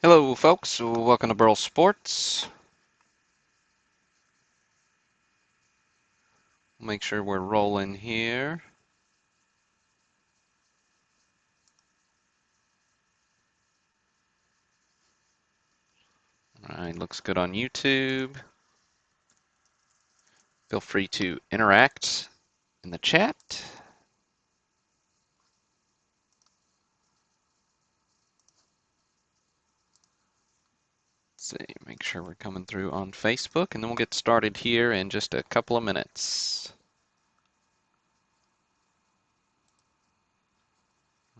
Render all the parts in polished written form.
Hello, folks. Welcome to Burl Sports. Make sure we're rolling here. All right, looks good on YouTube. Feel free to interact in the chat. Let's see, make sure we're coming through on Facebook, and then we'll get started here in just a couple of minutes.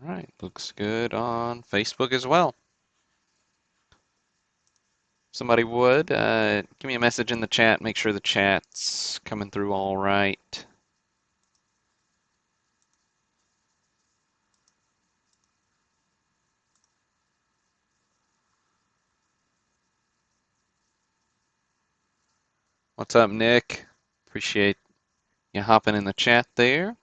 All right, looks good on Facebook as well. Somebody would give me a message in the chat, make sure the chat's coming through all right. What's up, Nick? Appreciate you hopping in the chat there.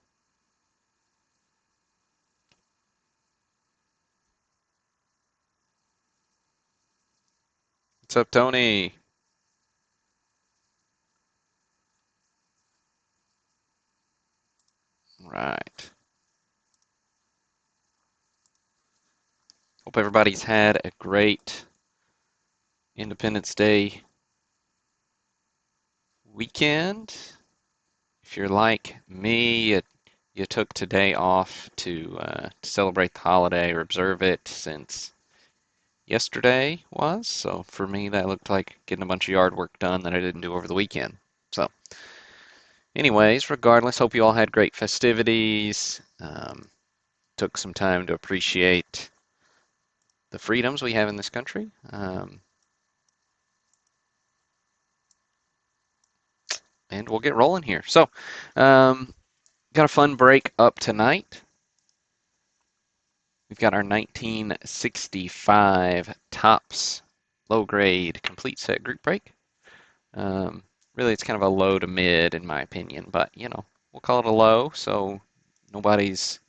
What's up, Tony? Right. Hope everybody's had a great Independence Day weekend. If you're like me, you took today off to celebrate the holiday or observe it since yesterday was. So for me, that looked like getting a bunch of yard work done that I didn't do over the weekend. So, anyways, regardless, hope you all had great festivities. Took some time to appreciate the freedoms we have in this country. And we'll get rolling here. So, got a fun break up tonight. We've got our 1965 Topps low grade complete set group break. Really, it's kind of a low to mid in my opinion, but we'll call it a low, so nobody's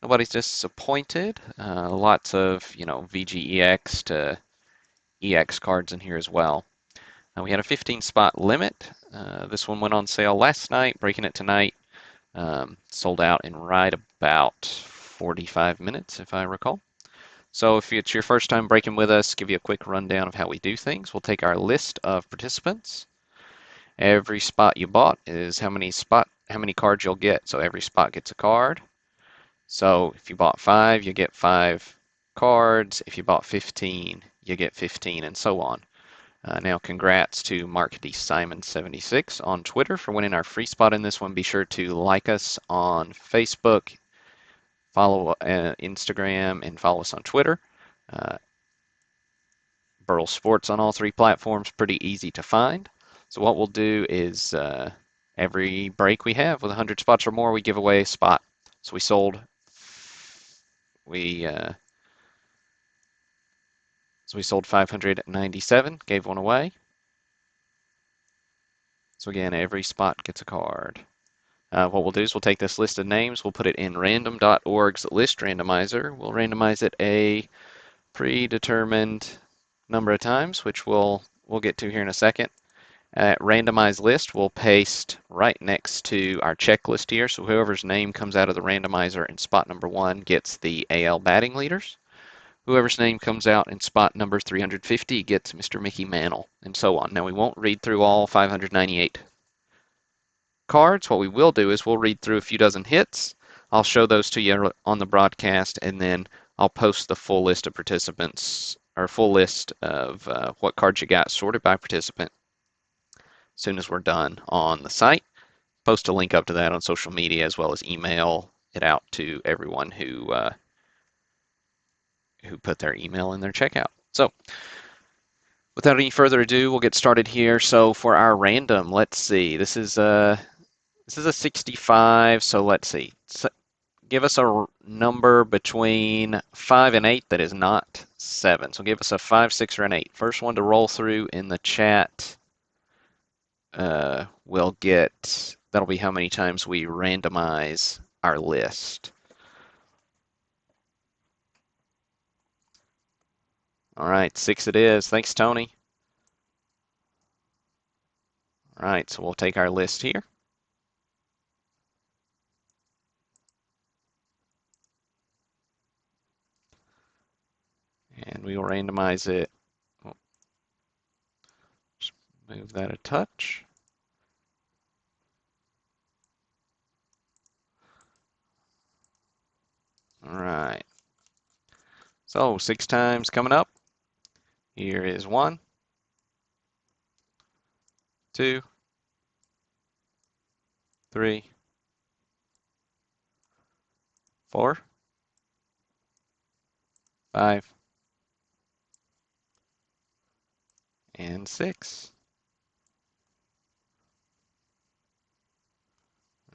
disappointed. Lots of VGEX to EX cards in here as well. We had a 15 spot limit. This one went on sale last night, breaking it tonight. Sold out in right about 45 minutes, if I recall. So if it's your first time breaking with us, give you a quick rundown of how we do things. We'll take our list of participants. Every spot you bought is how many cards you'll get. So every spot gets a card. So if you bought 5, you get 5 cards. If you bought 15, you get 15, and so on. Now, congrats to Mark D. Simon 76 on Twitter for winning our free spot in this one. Be sure to like us on Facebook, follow Instagram, and follow us on Twitter. Burl Sports on all 3 platforms, pretty easy to find. So what we'll do is every break we have with 100 spots or more, we give away a spot. So we sold 597, gave one away. So again, every spot gets a card. What we'll do is we'll take this list of names, we'll put it in random.org's list randomizer. We'll randomize it a predetermined number of times, which we'll get to here in a second. Randomized list we'll paste right next to our checklist here. So whoever's name comes out of the randomizer in spot number 1 gets the AL batting leaders. Whoever's name comes out in spot number 350 gets Mr. Mickey Mantle, and so on. Now, we won't read through all 598 cards. What we will do is we'll read through a few dozen hits. I'll show those to you on the broadcast, and then I'll post the full list of participants, or full list of what cards you got sorted by participant as soon as we're done on the site. Post a link up to that on social media, as well as email it out to everyone who put their email in their checkout. So without any further ado, we'll get started here. So for our random, let's see. This is a 65, so let's see. So give us a number between 5 and 8 that is not 7. So give us a 5, 6, or an 8. First one to roll through in the chat will get, that'll be how many times we randomize our list. All right, 6 it is. Thanks, Tony. All right, so we'll take our list here. And we will randomize it. Oh, just move that a touch. All right. So 6 times coming up. Here is 1, 2, 3, 4, 5, and 6.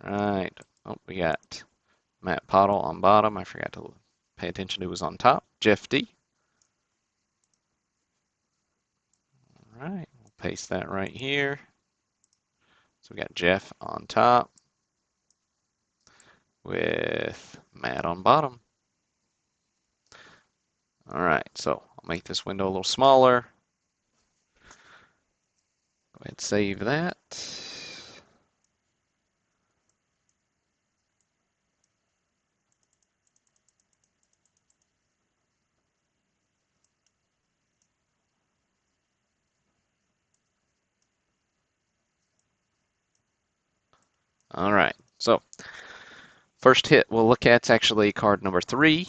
All right. Oh, we got Matt Pottle on bottom. I forgot to pay attention to who was on top. Jeff D. All right. We'll paste that right here. So we got Jeff on top with Matt on bottom. All right. So I'll make this window a little smaller. Go ahead and save that. All right. So first hit we'll look at is actually card number 3,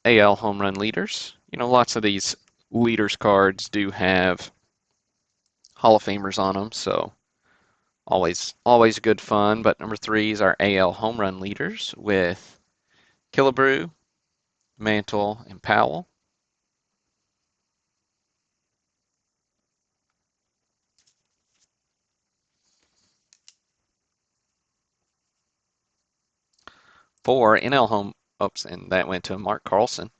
AL home run leaders. You know, lots of these leaders cards do have Hall of Famers on them, so always good fun. But number 3 is our AL home run leaders with Killebrew, Mantle, and Powell. For NL home, oops, and that went to Mark Carlson.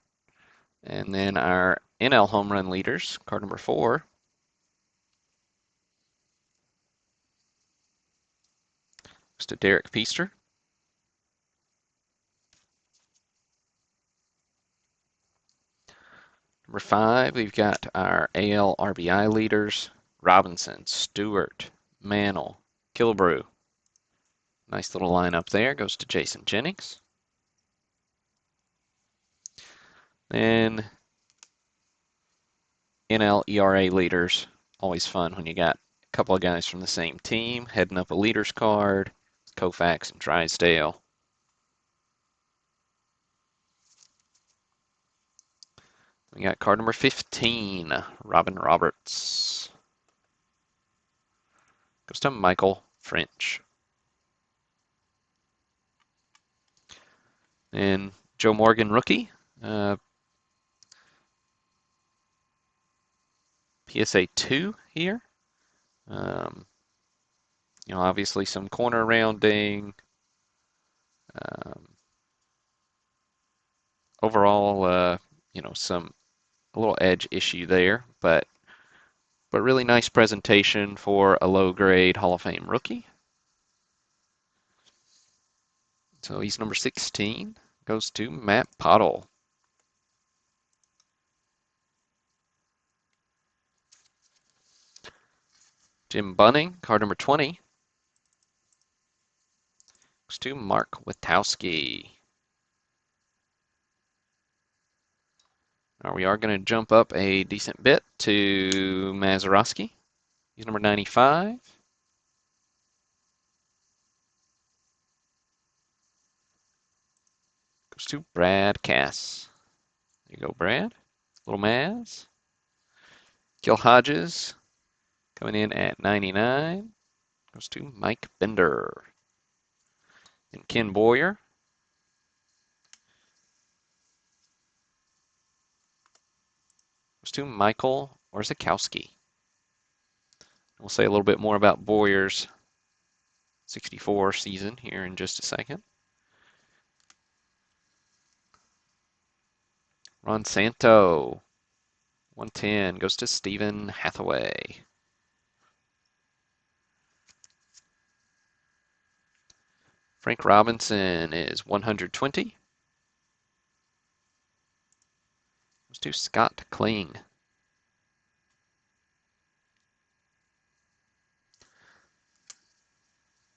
And then our NL home run leaders, card number 4, goes to Derek Peaster. Number 5, we've got our AL RBI leaders, Robinson, Stewart, Mantle, Killebrew. Nice little lineup there, goes to Jason Jennings. Then NL ERA leaders, always fun when you got a couple of guys from the same team heading up a leaders card, Koufax and Drysdale. We got card number 15, Robin Roberts. Goes to Michael French. And Joe Morgan rookie, PSA 2 here. You know, obviously some corner rounding. Overall, you know, a little edge issue there, but really nice presentation for a low grade Hall of Fame rookie. So he's number 16, goes to Matt Pottle. Jim Bunning, card number 20, goes to Mark Witkowski. Now we are going to jump up a decent bit to Mazeroski. He's number 95. Goes to Brad Cass. There you go, Brad. Little Maz. Gil Hodges coming in at 99. Goes to Mike Bender. And Ken Boyer. Goes to Michael Orzechowski. We'll say a little bit more about Boyer's 64 season here in just a second. Ron Santo, 110, goes to Stephen Hathaway. Frank Robinson is 120. Goes to Scott Kling.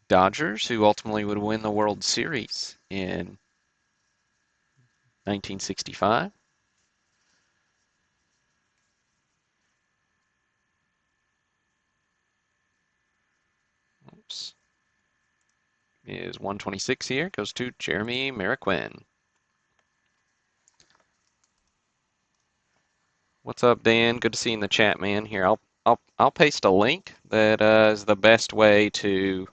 Dodgers, who ultimately would win the World Series in 1965. Oops. Is 126 here. Goes to Jeremy Mariquin. What's up, Dan? Good to see you in the chat, man. Here, I'll paste a link that is the best way to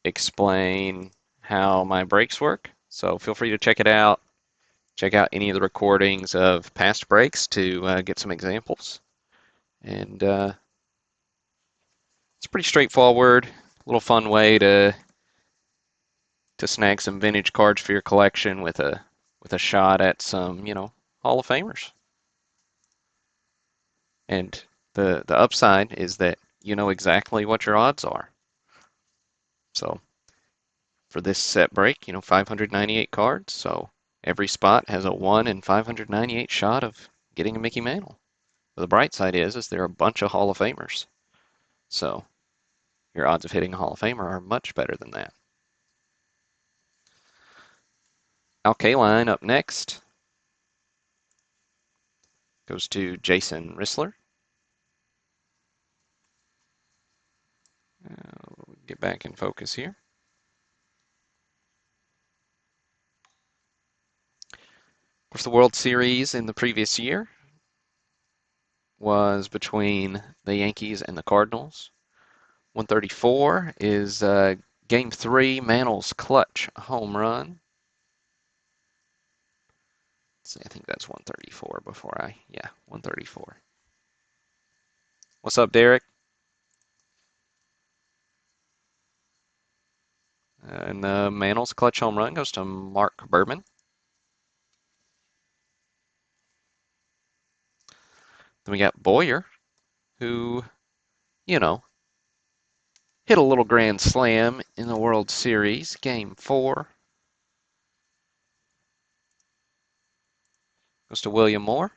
explain how my breaks work. So feel free to check it out. Check out any of the recordings of past breaks to get some examples. And it's pretty straightforward, a little fun way to snag some vintage cards for your collection with a shot at some, Hall of Famers. And the upside is that you know exactly what your odds are. So for this set break, 598 cards, so every spot has a 1 in 598 shot of getting a Mickey Mantle. But the bright side is there are a bunch of Hall of Famers. So your odds of hitting a Hall of Famer are much better than that. Alkaline up next goes to Jason Rissler. Get back in focus here. Of course, the World Series in the previous year was between the Yankees and the Cardinals. 134 is Game 3, Mantle's clutch home run. Let's see, I think that's 134 yeah, 134. What's up, Derek? And Mantle's clutch home run goes to Mark Berman. Then we got Boyer, who, you know, hit a little grand slam in the World Series, Game 4. Goes to William Moore.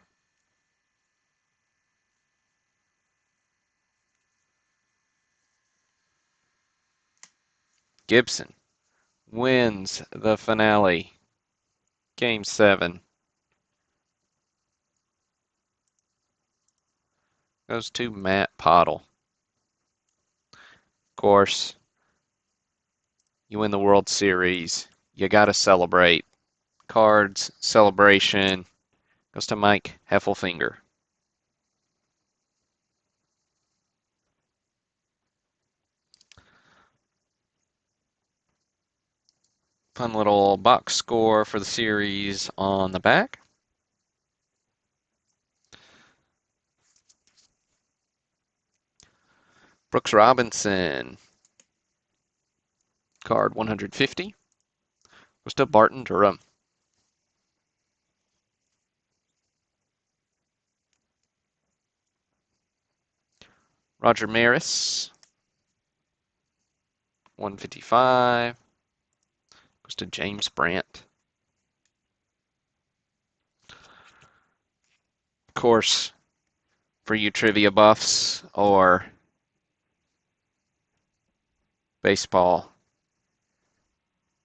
Gibson wins the finale, Game 7. Goes to Matt Pottle. Of course, you win the World Series, you got to celebrate. Cards, celebration, goes to Mike Heffelfinger. Fun little box score for the series on the back. Brooks Robinson, card 150, goes to Barton Durham. Roger Maris, 155, goes to James Brandt. Of course, for you trivia buffs or baseball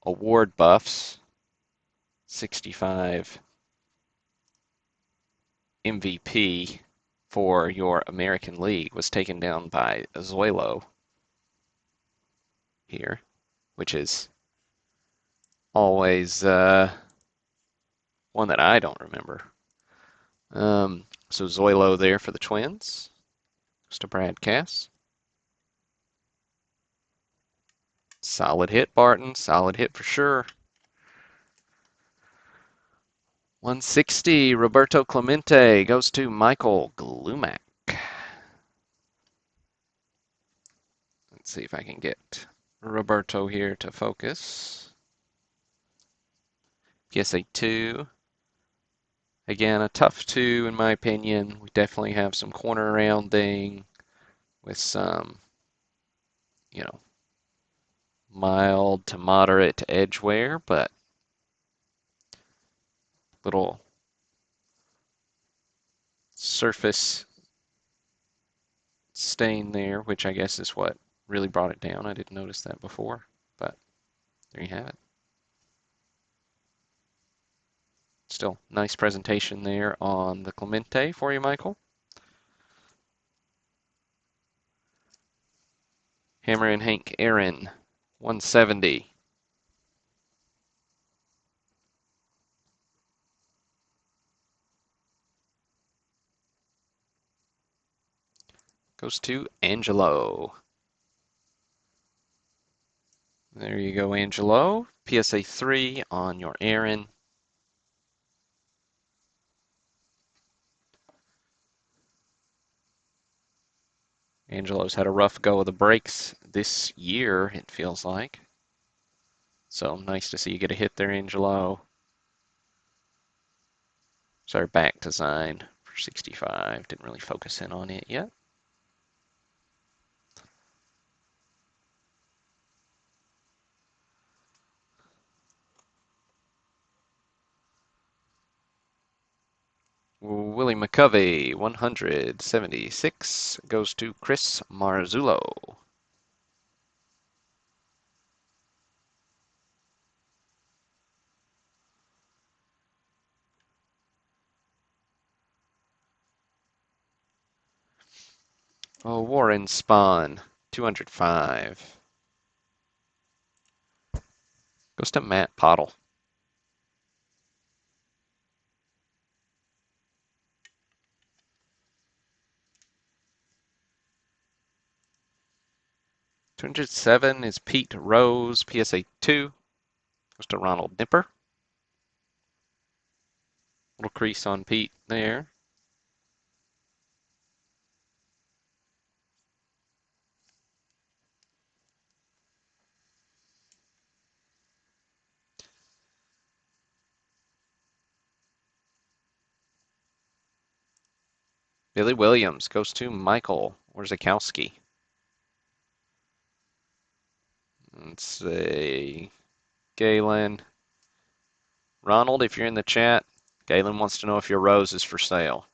award buffs, 65 MVP for your American League was taken down by Azuelo here, which is always one that I don't remember. So Zoilo there for the Twins. Goes to Brad Cass. Solid hit, Barton. Solid hit for sure. 160, Roberto Clemente goes to Michael Glumack. Let's see if I can get Roberto here to focus. PSA 2. Again, a tough 2 in my opinion. We definitely have some corner rounding with some, mild to moderate edge wear, but little surface stain there, which I guess is what really brought it down. I didn't notice that before, but there you have it. Still, nice presentation there on the Clemente for you, Michael. Hammer and Hank Aaron, 170. Goes to Angelo. There you go, Angelo. PSA 3 on your Aaron. Angelo's had a rough go of the breaks this year, it feels like. So nice to see you get a hit there, Angelo. It's our back design for 65. Didn't really focus in on it yet. Willie McCovey, 176, goes to Chris Marzullo. Oh, Warren Spahn, 205. Goes to Matt Pottle. $207 is Pete Rose, PSA 2. Goes to Ronald Nipper. Little crease on Pete there. Billy Williams goes to Michael Warzakowski. Let's say Galen. Ronald, if you're in the chat, Galen wants to know if your rose is for sale.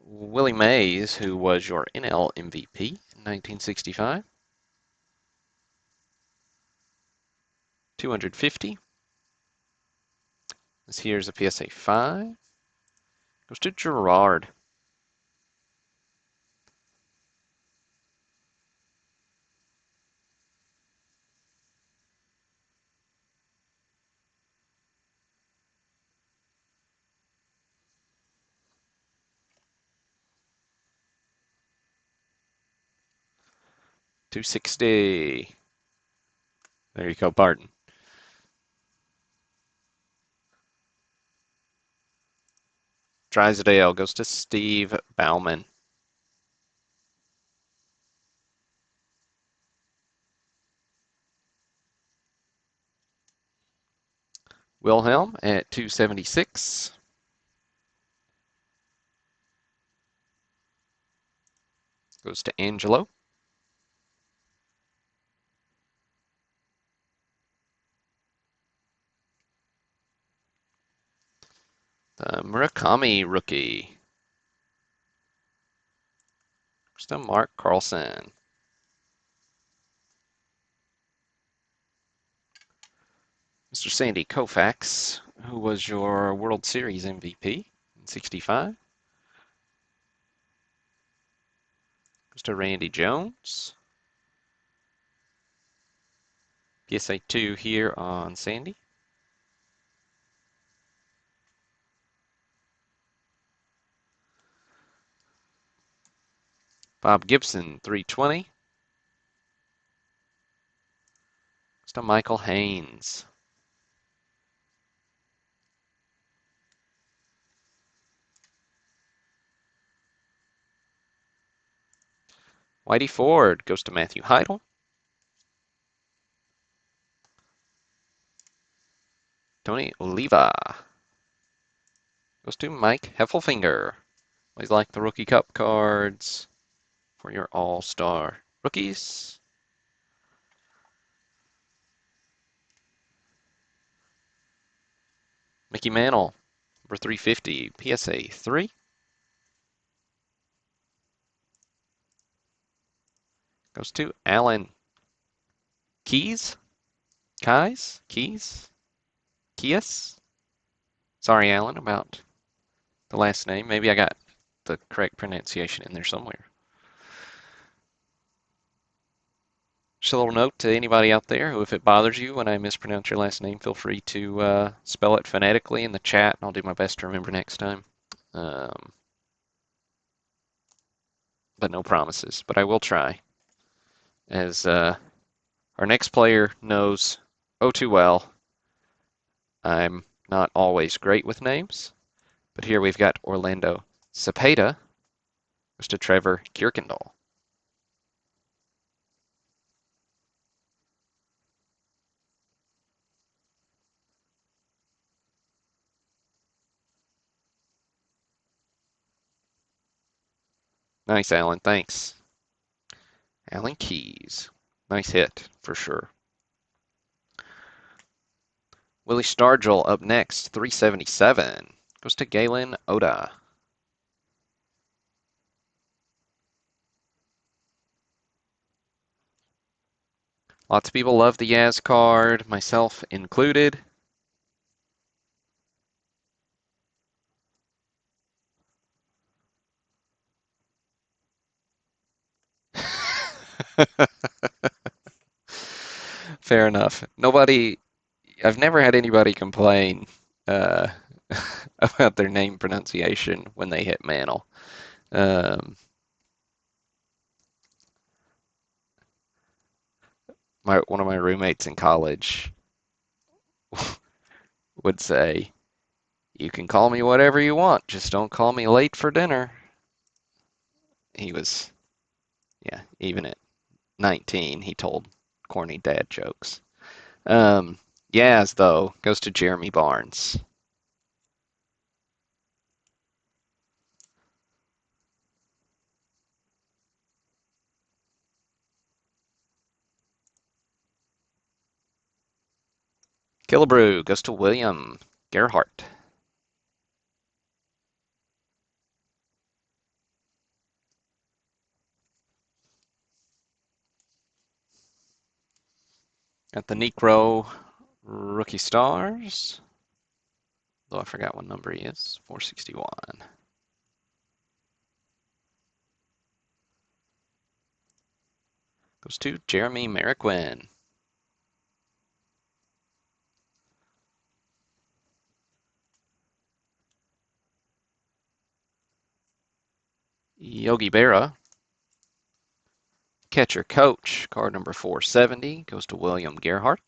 Willie Mays, who was your NL MVP in 1965. 250. This here's a PSA 5. Goes to Gerard. $260. There you go, Barton. Drysdale goes to Steve Bauman. Wilhelm at 276. Goes to Angelo. The Murakami rookie. Goes to Mark Carlson. Mr. Sandy Koufax, who was your World Series MVP in 65. Goes to Randy Jones. PSA 2 here on Sandy. Bob Gibson, 320. Goes to Michael Haynes. Whitey Ford goes to Matthew Heidel. Tony Oliva goes to Mike Heffelfinger. Always like the Rookie Cup cards for your All-Star rookies. Mickey Mantle, number 350, PSA 3. Goes to Alan Keys? Keys? Keys? Kies? Sorry, Alan, about the last name. Maybe I got the correct pronunciation in there somewhere. Just a little note to anybody out there who, if it bothers you when I mispronounce your last name, feel free to spell it phonetically in the chat, and I'll do my best to remember next time. Um, but no promises. But I will try, as our next player knows oh too well. I'm not always great with names, but here we've got Orlando Cepeda, goes to Trevor Kierkegaard. Nice, Alan. Thanks. Alan Keys. Nice hit, for sure. Willie Stargell up next, 377. Goes to Galen Oda. Lots of people love the Yaz card, myself included. Fair enough. I've never had anybody complain uh, about their name pronunciation when they hit Mantle. Um, one of my roommates in college would say, "You can call me whatever you want, just don't call me late for dinner." He was, yeah, even at 19, he told corny dad jokes. Yaz, though, goes to Jeremy Barnes. Killebrew goes to William Gerhardt. Got the Necro Rookie Stars. Though I forgot what number he is. 461. Goes to Jeremy Merriquin. Yogi Berra. Catcher Coach, card number 470, goes to William Gerhardt.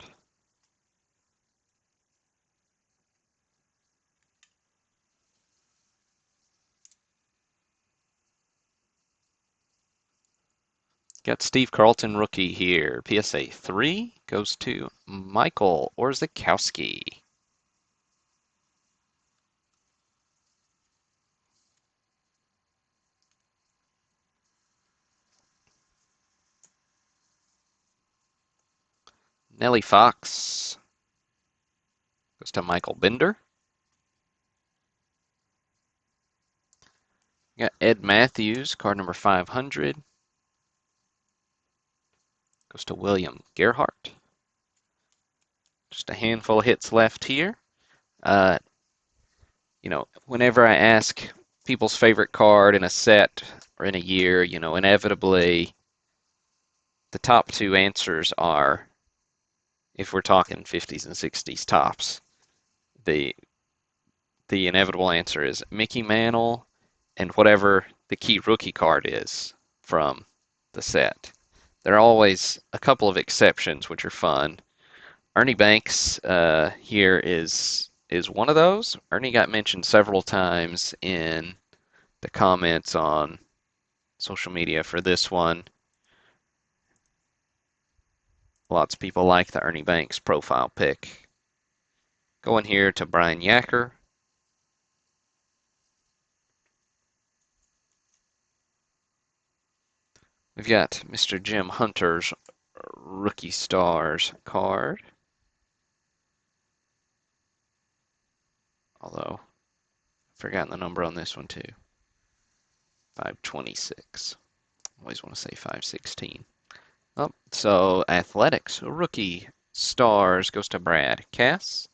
Got Steve Carlton rookie here. PSA 3 goes to Michael Orzechowski. Nellie Fox goes to Michael Bender. Got Ed Matthews, card number 500, goes to William Gerhardt. Just a handful of hits left here. Uh, whenever I ask people's favorite card in a set or in a year, inevitably the top two answers are, if we're talking 50s and 60s tops, the the inevitable answer is Mickey Mantle and whatever the key rookie card is from the set. There are always a couple of exceptions which are fun. Ernie Banks here is one of those. Ernie got mentioned several times in the comments on social media for this one. Lots of people like the Ernie Banks profile pick. Going here to Brian Yacker. We've got Mr. Jim Hunter's Rookie Stars card. Although, I've forgotten the number on this one too. 526. Always want to say 516. Oh, so athletics, rookie stars goes to Brad. Cass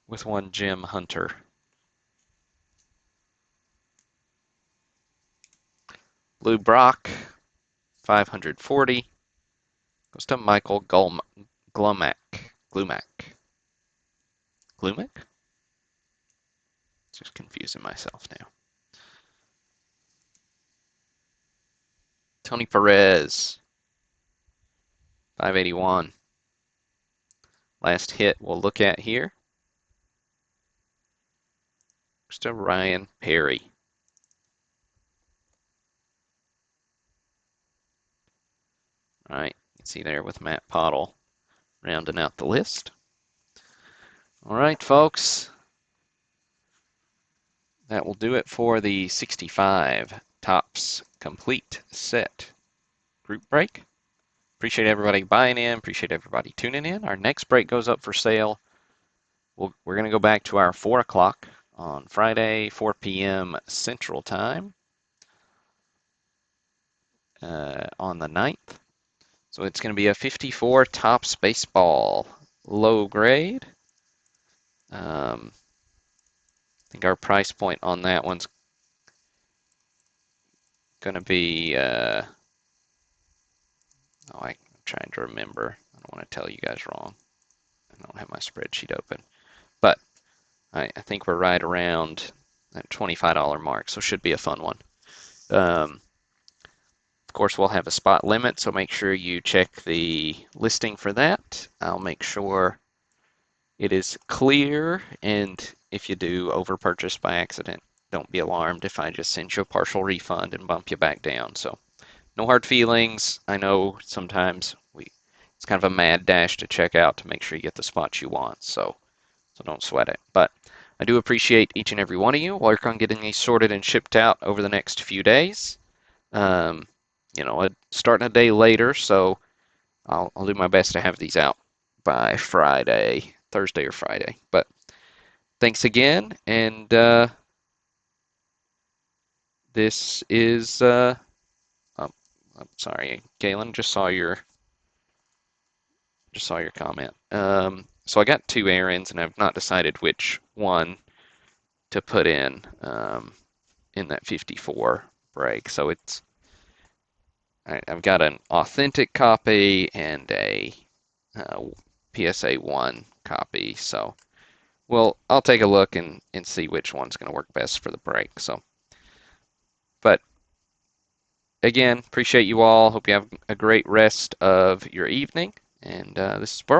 with one Jim Hunter. Lou Brock, 540, goes to Michael Glumack. Glumack. Glumack? Just confusing myself now. Tony Perez, 581. Last hit we'll look at here. Goes to Ryan Perry. All right, you can see there with Matt Pottle rounding out the list. All right, folks, that will do it for the 65 Topps Complete Set group break. Appreciate everybody buying in. Appreciate everybody tuning in. Our next break goes up for sale. We're going to go back to our 4 o'clock on Friday, 4 p.m. Central Time on the 9th. So it's going to be a 54 Topps Baseball low grade. I think our price point on that one's going to be, I'm trying to remember. I don't want to tell you guys wrong. I don't have my spreadsheet open. But I think we're right around that $25 mark, so should be a fun one. Of course, we'll have a spot limit, so make sure you check the listing for that. I'll make sure it is clear, and if you do overpurchase by accident, don't be alarmed if I just send you a partial refund and bump you back down. So no hard feelings. I know sometimes it's kind of a mad dash to check out to make sure you get the spots you want, so don't sweat it. But I do appreciate each and every one of you. We'll work on getting these sorted and shipped out over the next few days. Starting a day later, so I'll do my best to have these out by Friday, Thursday or Friday. But thanks again, and this is I'm sorry, Galen, just saw your comment. So I got two errands, and I've not decided which one to put in that 54 break. So I've got an authentic copy and a PSA 1 copy. So I'll take a look and see which one's going to work best for the break. So, but again, appreciate you all. Hope you have a great rest of your evening. And this is Burl.